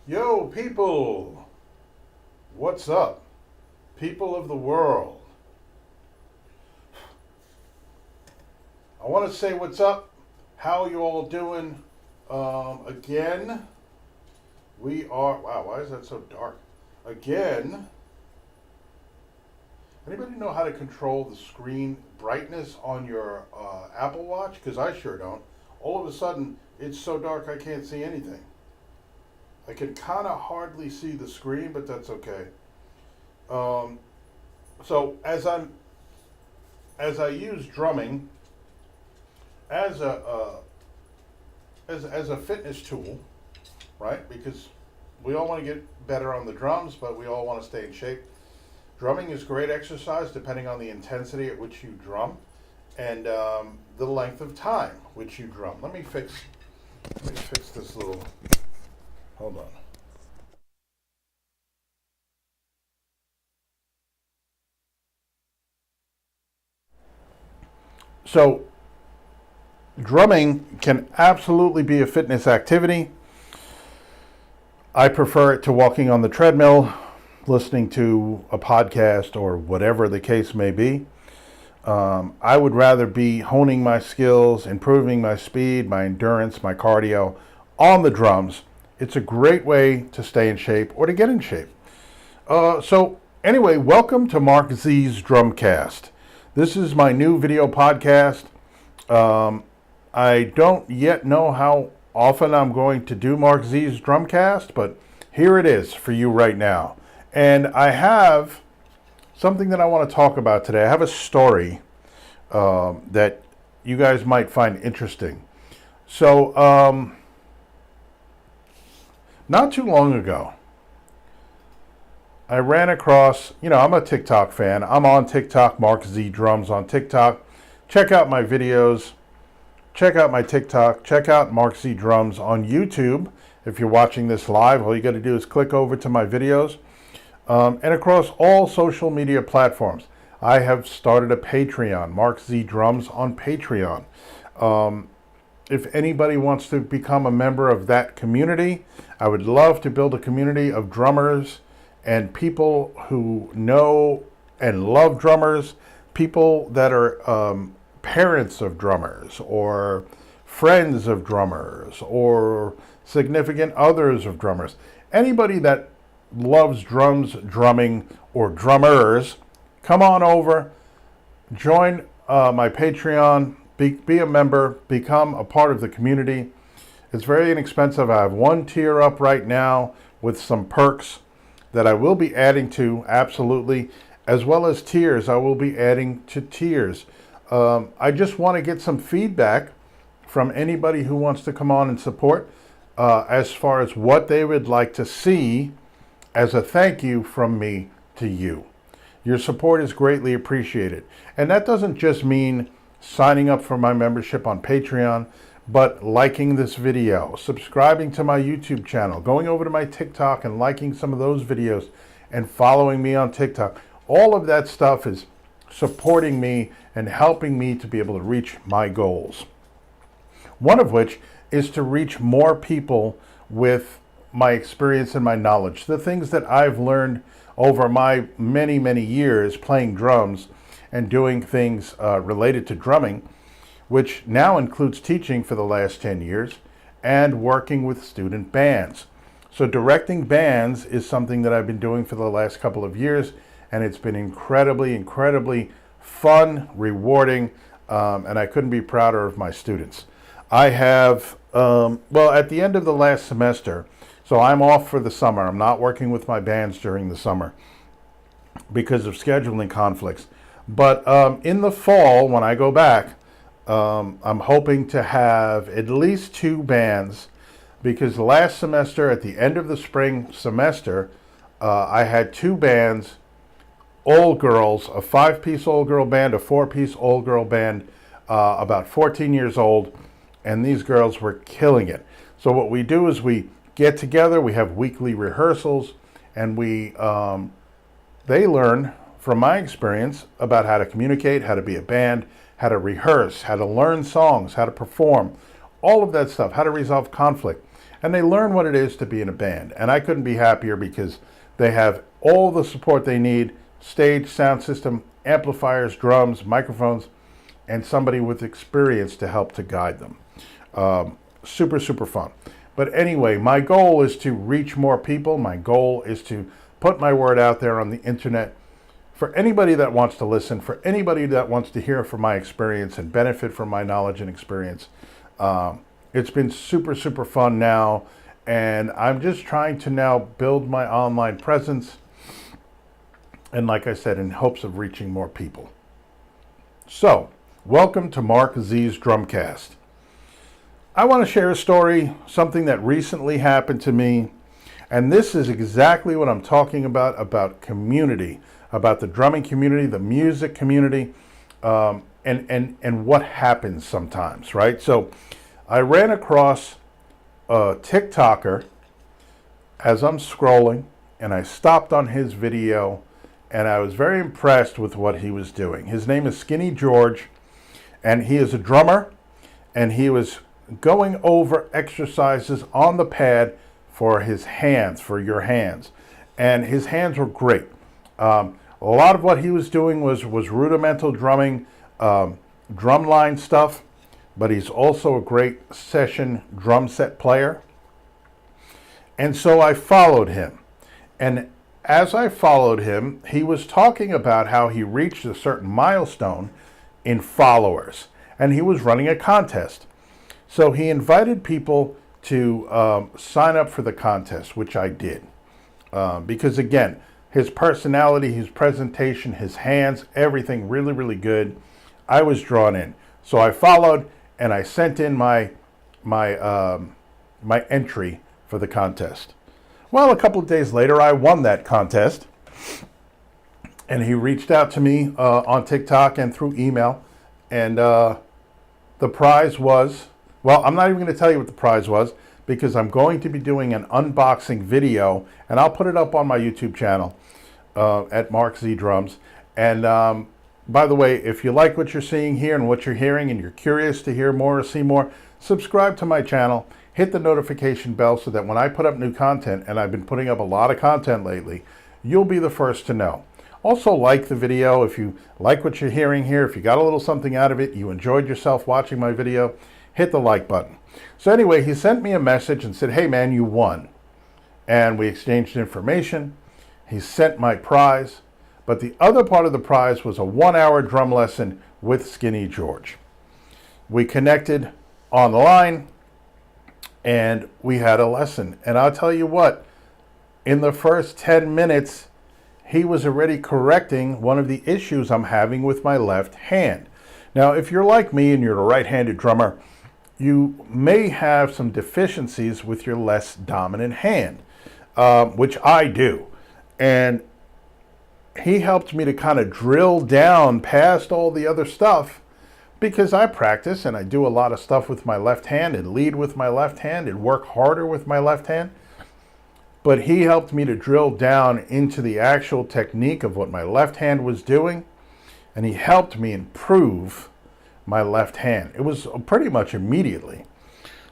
Yo, people! What's up? People of the world. I want to say what's up. How you all doing? Again, we are. Wow, why is that so dark? Again, anybody know how to control the screen brightness on your Apple Watch? Because I sure don't. All of a sudden, it's so dark I can't see anything. I can kind of hardly see the screen, but that's okay. Um, so as I use drumming as a fitness tool, right? Because we all want to get better on the drums, but we all want to stay in shape. Drumming is great exercise depending on the intensity at which you drum and the length of time which you drum. Let me fix this little. Hold on. So, drumming can absolutely be a fitness activity. I prefer it to walking on the treadmill, listening to a podcast, or whatever the case may be. I would rather be honing my skills, improving my speed, my endurance, my cardio on the drums. It's a great way to stay in shape or to get in shape. Anyway, welcome to Mark Z's Drumcast. This is my new video podcast. I don't yet know how often I'm going to do Mark Z's Drumcast, but here it is for you right now. And I have something that I want to talk about today. I have a story that you guys might find interesting. Not too long ago, I ran across, I'm a TikTok fan. I'm on TikTok, Mark Z Drums on TikTok. Check out my videos. Check out my TikTok. Check out Mark Z Drums on YouTube. If you're watching this live, all you got to do is click over to my videos. And across all social media platforms. I have started a Patreon, Mark Z Drums on Patreon. If anybody wants to become a member of that community, I would love to build a community of drummers and people who know and love drummers, people that are parents of drummers or friends of drummers or significant others of drummers. Anybody that loves drums, drumming, or drummers, come on over, join my Patreon, be a member, become a part of the community. It's very inexpensive. I have one tier up right now with some perks that I will be adding to, absolutely, as well as tiers. I will be adding to tiers. I just want to get some feedback from anybody who wants to come on and support as far as what they would like to see as a thank you from me to you. Your support is greatly appreciated. And that doesn't just mean signing up for my membership on Patreon, but liking this video, subscribing to my YouTube channel, going over to my TikTok and liking some of those videos, and following me on TikTok. All of that stuff is supporting me and helping me to be able to reach my goals. One of which is to reach more people with my experience and my knowledge, the things that I've learned over my many, many years playing drums and doing things related to drumming, which now includes teaching for the last 10 years and working with student bands. So directing bands is something that I've been doing for the last couple of years, and it's been incredibly, incredibly fun, rewarding, and I couldn't be prouder of my students. I have, at the end of the last semester, so I'm off for the summer. I'm not working with my bands during the summer because of scheduling conflicts. But in the fall, when I go back, I'm hoping to have at least 2 bands, because last semester, at the end of the spring semester, I had 2 bands, all girls, a 5-piece all girl band, a 4-piece all girl band, about 14 years old, and these girls were killing it. So what we do is we get together, we have weekly rehearsals, and they learn from my experience about how to communicate, how to be a band, how to rehearse, how to learn songs, how to perform, all of that stuff, how to resolve conflict. and they learn what it is to be in a band. And I couldn't be happier because they have all the support they need: stage, sound system, amplifiers, drums, microphones, and somebody with experience to help to guide them. Super, super fun. But anyway, my goal is to reach more people. My goal is to put my word out there on the internet for anybody that wants to listen, for anybody that wants to hear from my experience and benefit from my knowledge and experience. It's been super, super fun now, and I'm just trying to now build my online presence, and like I said, in hopes of reaching more people. So, welcome to Mark Z's Drumcast. I want to share a story, something that recently happened to me, and this is exactly what I'm talking about community, about the drumming community, the music community, and what happens sometimes, right? So I ran across a TikToker as I'm scrolling, and I stopped on his video, and I was very impressed with what he was doing. His name is Skinny George, and he is a drummer, and he was going over exercises on the pad for his hands, for your hands. And his hands were great. A lot of what he was doing was rudimental drumming, drum line stuff, but he's also a great session drum set player. And so I followed him. And as I followed him, he was talking about how he reached a certain milestone in followers, and he was running a contest. So he invited people to sign up for the contest, which I did. Because again, his personality, his presentation, his hands, everything really, really good. I was drawn in. So I followed, and I sent in my entry for the contest. Well, a couple of days later, I won that contest. And he reached out to me on TikTok and through email. And the prize was, well, I'm not even going to tell you what the prize was, because I'm going to be doing an unboxing video, and I'll put it up on my YouTube channel at Mark Z Drums. And by the way, if you like what you're seeing here and what you're hearing, and you're curious to hear more or see more, subscribe to my channel, hit the notification bell so that when I put up new content, and I've been putting up a lot of content lately, you'll be the first to know. Also, like the video if you like what you're hearing here, if you got a little something out of it, you enjoyed yourself watching my video, hit the like button. So anyway, he sent me a message and said, hey man, you won. And we exchanged information. He sent my prize. But the other part of the prize was a 1-hour drum lesson with Skinny George. We connected online and we had a lesson. And I'll tell you what, in the first 10 minutes, he was already correcting one of the issues I'm having with my left hand. Now, if you're like me and you're a right-handed drummer, you may have some deficiencies with your less dominant hand, which I do. And he helped me to kind of drill down past all the other stuff, because I practice and I do a lot of stuff with my left hand and lead with my left hand and work harder with my left hand. But he helped me to drill down into the actual technique of what my left hand was doing, and he helped me improve my left hand. It was pretty much immediately.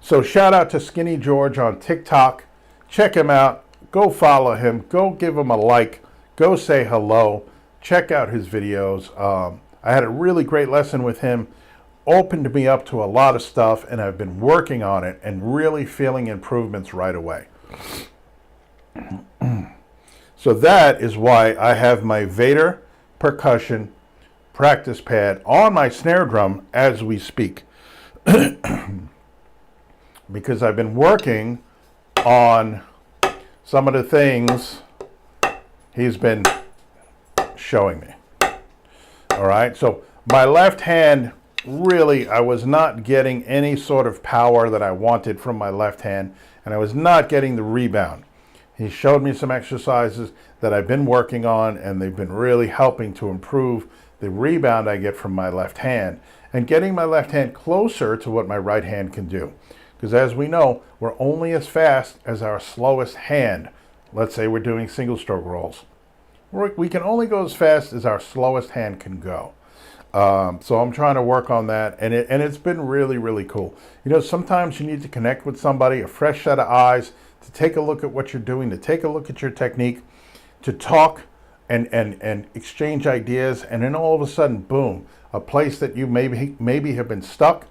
So shout out to Skinny George on TikTok. Check him out. Go follow him. Go give him a like. Go say hello. Check out his videos. I had a really great lesson with him. Opened me up to a lot of stuff, and I've been working on it and really feeling improvements right away. So that is why I have my Vader percussion practice pad on my snare drum as we speak. Because I've been working on some of the things he's been showing me. All right, so my left hand, really, I was not getting any sort of power that I wanted from my left hand, and I was not getting the rebound. He showed me some exercises that I've been working on, and they've been really helping to improve the rebound I get from my left hand and getting my left hand closer to what my right hand can do. Because as we know, we're only as fast as our slowest hand. Let's say we're doing single stroke rolls. We can only go as fast as our slowest hand can go. So I'm trying to work on that, and it's been really, really cool. You know, sometimes you need to connect with somebody, a fresh set of eyes, to take a look at what you're doing, to take a look at your technique, to talk and exchange ideas, and then all of a sudden, boom, a place that you maybe have been stuck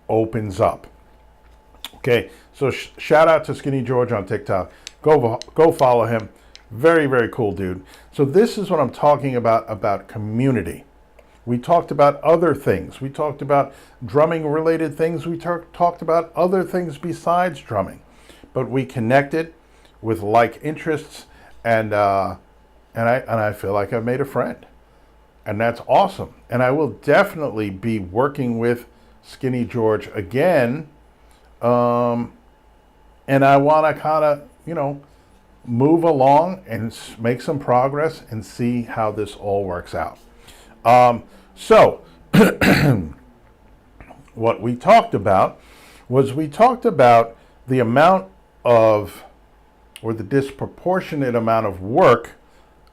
opens up. Okay, so shout out to Skinny George on TikTok. Go follow him. Very, very cool dude. So this is what I'm talking about community. We talked about other things. We talked about drumming related things. We talked about other things besides drumming. But we connected with like interests, and I feel like I've made a friend. And that's awesome. And I will definitely be working with Skinny George again. And I want to kind of, you know, move along and make some progress and see how this all works out. So what we talked about was the amount of, or the disproportionate amount of work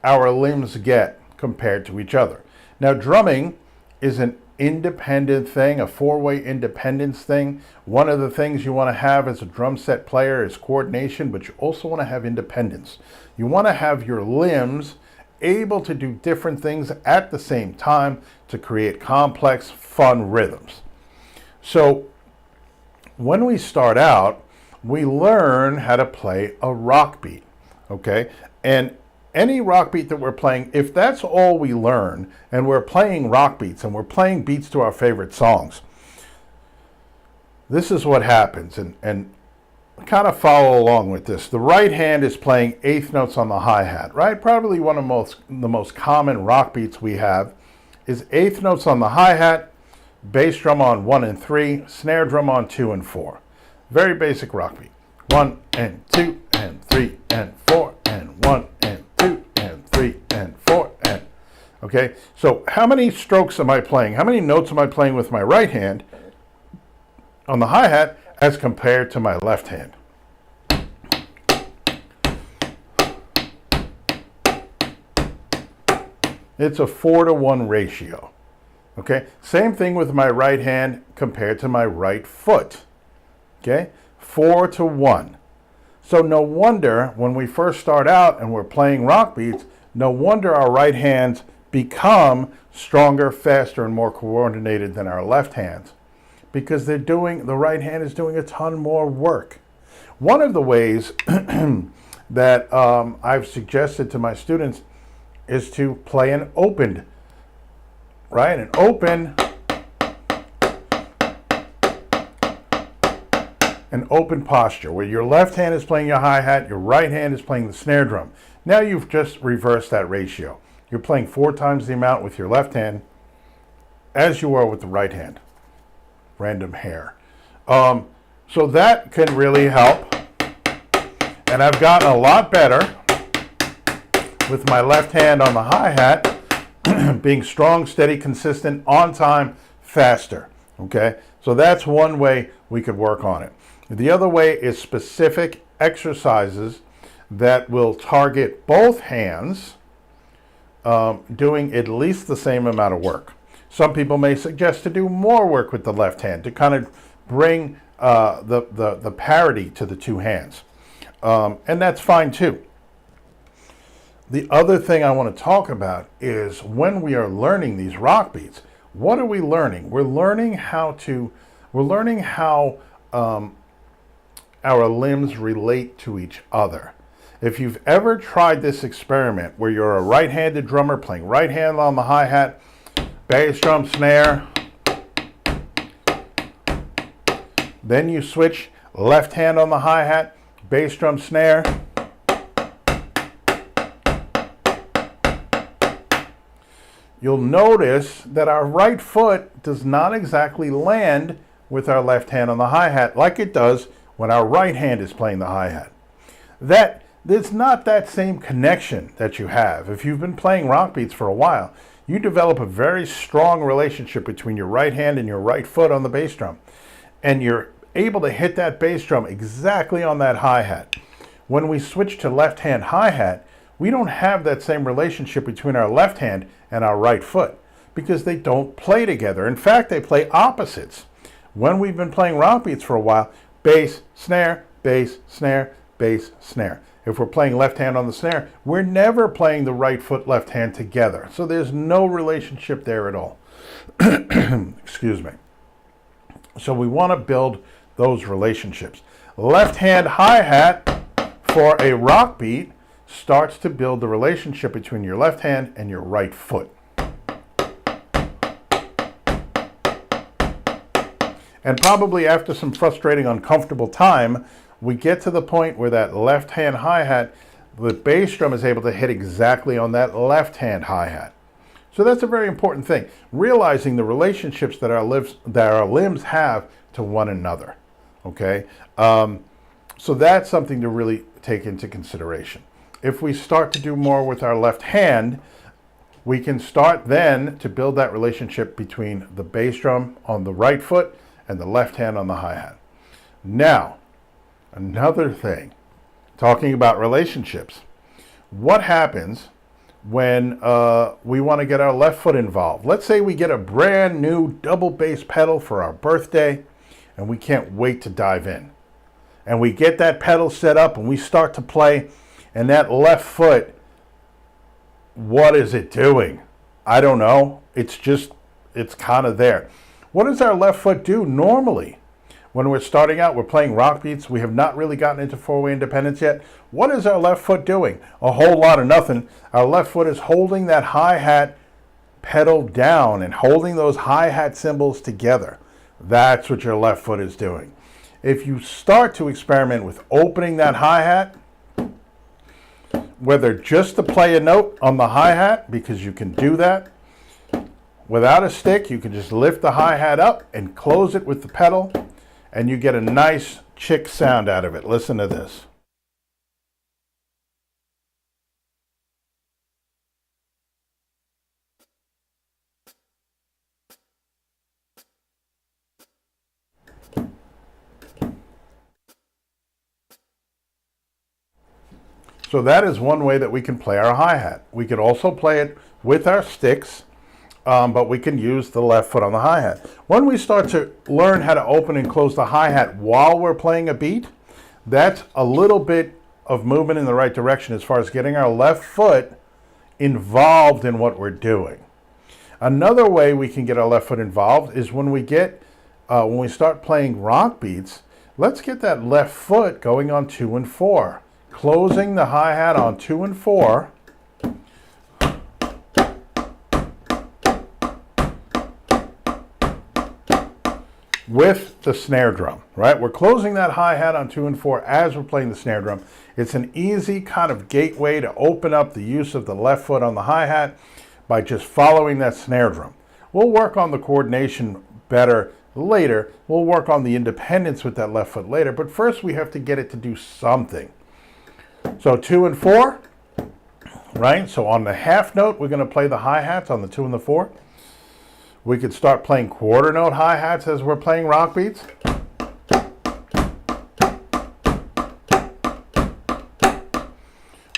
our limbs get compared to each other. Now, drumming is an independent thing, a four-way independence thing. One of the things you want to have as a drum set player is coordination, but you also want to have independence. You want to have your limbs able to do different things at the same time to create complex, fun rhythms. So when we start out, we learn how to play a rock beat, okay? And any rock beat that we're playing, if that's all we learn, and we're playing rock beats and we're playing beats to our favorite songs, this is what happens. And kind of follow along with this. The right hand is playing eighth notes on the hi-hat, right? Probably one of the most common rock beats we have is eighth notes on the hi-hat, bass drum on 1 and 3, snare drum on 2 and 4. Very basic rock beat. 1 and 2 and 3 and 4 and 1 and 2 and 3 and 4 and... Okay, so how many strokes am I playing? How many notes am I playing with my right hand on the hi-hat as compared to my left hand? It's a 4-to-1 ratio. Okay, same thing with my right hand compared to my right foot. Okay, 4-to-1. So no wonder when we first start out and we're playing rock beats, no wonder our right hands become stronger, faster, and more coordinated than our left hands, because the right hand is doing a ton more work. One of the ways that I've suggested to my students is to play an opened, right? An open posture where your left hand is playing your hi-hat, your right hand is playing the snare drum. Now you've just reversed that ratio. You're playing 4 times the amount with your left hand as you are with the right hand. Random hair. So that can really help. And I've gotten a lot better with my left hand on the hi-hat, being strong, steady, consistent, on time, faster. Okay, so that's one way we could work on it. The other way is specific exercises that will target both hands, doing at least the same amount of work. Some people may suggest to do more work with the left hand to kind of bring the parity to the two hands. And that's fine too. The other thing I want to talk about is when we are learning these rock beats, what are we learning? We're learning how our limbs relate to each other. If you've ever tried this experiment where you're a right-handed drummer playing right hand on the hi-hat, bass drum, snare, then you switch left hand on the hi-hat, bass drum, snare, you'll notice that our right foot does not exactly land with our left hand on the hi-hat like it does when our right hand is playing the hi-hat. There's not that same connection that you have. If you've been playing rock beats for a while, you develop a very strong relationship between your right hand and your right foot on the bass drum. And you're able to hit that bass drum exactly on that hi-hat. When we switch to left hand hi-hat, we don't have that same relationship between our left hand and our right foot, because they don't play together. In fact, they play opposites. When we've been playing rock beats for a while, bass, snare, bass, snare, bass, snare. If we're playing left hand on the snare, we're never playing the right foot, left hand together. So there's no relationship there at all. Excuse me. So we want to build those relationships. Left hand hi-hat for a rock beat starts to build the relationship between your left hand and your right foot. And probably after some frustrating, uncomfortable time, we get to the point where that left hand hi-hat, the bass drum is able to hit exactly on that left hand hi-hat. So that's a very important thing, realizing the relationships that our limbs have to one another. Okay, so that's something to really take into consideration. If we start to do more with our left hand, we can start then to build that relationship between the bass drum on the right foot and the left hand on the hi-hat. Now, another thing, talking about relationships, what happens when we want to get our left foot involved? Let's say we get a brand new double bass pedal for our birthday and we can't wait to dive in. And we get that pedal set up and we start to play, and that left foot, what is it doing? I don't know. It's kind of there. What does our left foot do normally? When we're starting out, we're playing rock beats, we have not really gotten into four-way independence yet. What is our left foot doing? A whole lot of nothing. Our left foot is holding that hi-hat pedal down and holding those hi-hat cymbals together. That's what your left foot is doing. If you start to experiment with opening that hi-hat, whether just to play a note on the hi-hat, because you can do that, without a stick, you can just lift the hi-hat up and close it with the pedal, and you get a nice chick sound out of it. Listen to this. So that is one way that we can play our hi-hat. We could also play it with our sticks, but we can use the left foot on the hi-hat. When we start to learn how to open and close the hi-hat while we're playing a beat, that's a little bit of movement in the right direction as far as getting our left foot involved in what we're doing. Another way we can get our left foot involved is when we start playing rock beats, let's get that left foot going on 2 and 4. Closing the hi-hat on 2 and 4. With the snare drum, right? We're closing that hi-hat on 2 and 4 as we're playing the snare drum. It's an easy kind of gateway to open up the use of the left foot on the hi-hat by just following that snare drum. We'll work on the coordination better later. We'll work on the independence with that left foot later, but first we have to get it to do something. So 2 and 4, right? So on the half note, we're going to play the hi-hats on the 2 and the 4. We could start playing quarter note hi-hats as we're playing rock beats.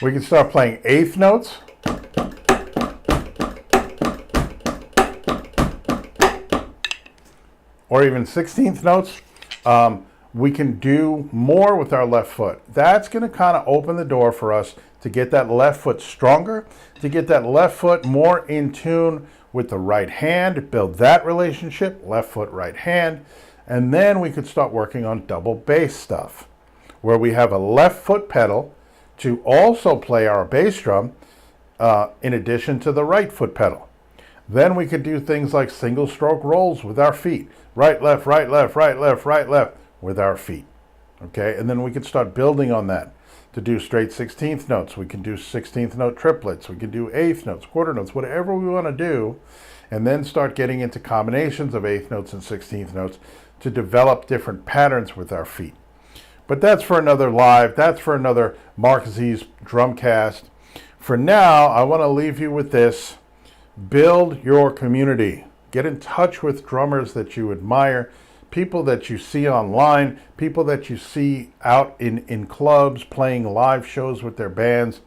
We can start playing eighth notes. Or even 16th notes. We can do more with our left foot. That's going to kind of open the door for us to get that left foot stronger, to get that left foot more in tune with the right hand, build that relationship, left foot, right hand, and then we could start working on double bass stuff, where we have a left foot pedal to also play our bass drum in addition to the right foot pedal. Then we could do things like single stroke rolls with our feet, right, left, right, left, right, left, right, left, with our feet, okay? And then we could start building on that to do straight 16th notes. We can do 16th note triplets. We can do eighth notes, quarter notes, whatever we want to do, and then start getting into combinations of eighth notes and 16th notes to develop different patterns with our feet. But that's for another live. That's for another Mark Z's Drumcast. For now, I want to leave you with this. Build your community. Get in touch with drummers that you admire, people that you see online, people that you see out in clubs playing live shows with their bands.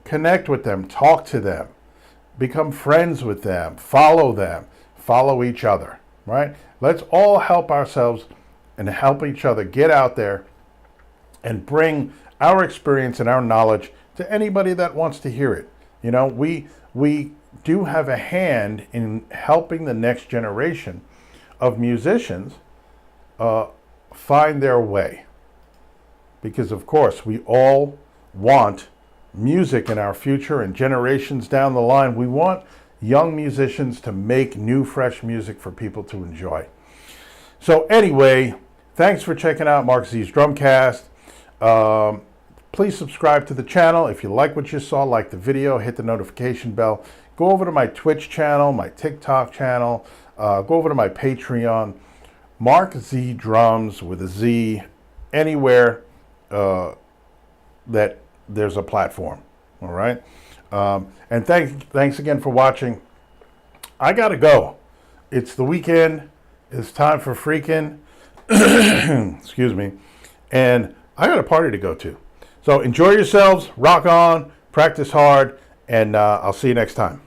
Connect with them, talk to them, become friends with them, follow each other, right? Let's all help ourselves and help each other get out there and bring our experience and our knowledge to anybody that wants to hear it. You know, we do have a hand in helping the next generation of musicians find their way. Because of course, we all want music in our future, and generations down the line, we want young musicians to make new, fresh music for people to enjoy. So anyway, thanks for checking out Mark Z's Drumcast. Please subscribe to the channel. If you like what you saw, like the video, hit the notification bell. Go over to my Twitch channel, my TikTok channel. Go over to my Patreon. Mark Z Drums with a Z, anywhere that there's a platform. All right. And thanks again for watching. I gotta go. It's the weekend. It's time for freaking. Excuse me. And I got a party to go to. So enjoy yourselves, rock on, practice hard, and I'll see you next time.